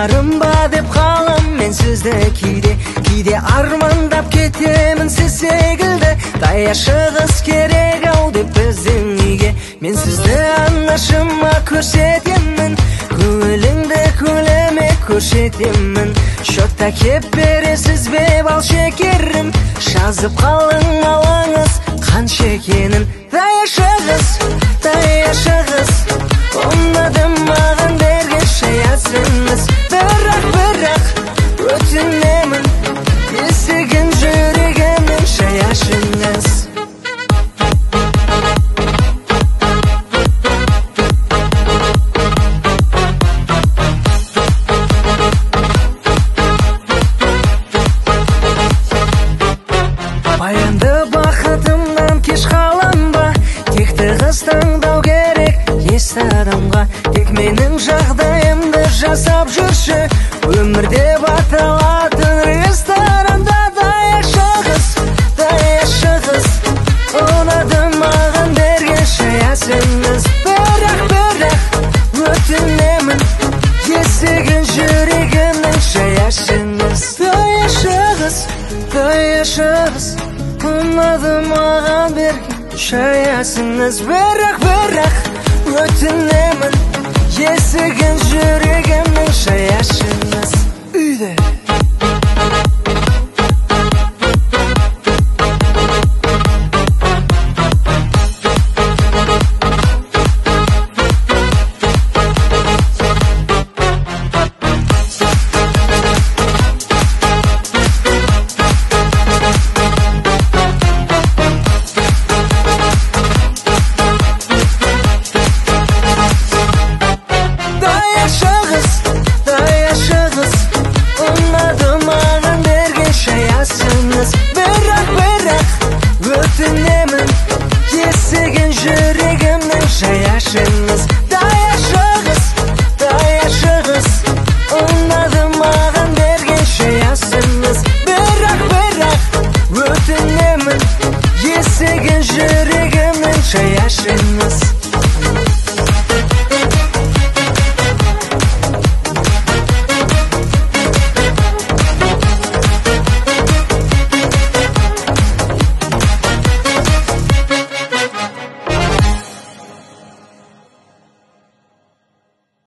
барым ба деп қалам мен сізді кейде армандап кетемін сіз секілді. Даяшы қыз керек ау деп біздің үйге, мен сізді анашыма көрсетемін, көңіліңді көлеме көрсетемін. Шотта кеп бересіз бе бал шекерім, жазып қалың алаңыз қанша екенін. Даяшы қыз, ұнады маған берген шаясыңыз. Бірақ өтінемін, есігін жүрегімнің шаяшыңыз. Баянды бақытымнан кеш қалам ба, текті қыз таңдау керек есті адамға. Тек менің жағдайымды жасап жүрші, өмірде баталатын ресторанда. Даяшы қыз, ұнады маған берген шаясыңыз. Бірақ өтінемін, есігін жүрегімнің шаяшыңыз. Даяшы қыз, ұнады маған берген шаясыңыз. Бірақ өтінемін, есігін жүрегімнің шаяшыңыз. Үйде өтінемін, есігін жүрегімнің шаяшыңыз. Даяшы қыз, ұнады маған берген шаясыңыз. Бірақ өтінемін, есігін жүрегімнің шаяшыңыз.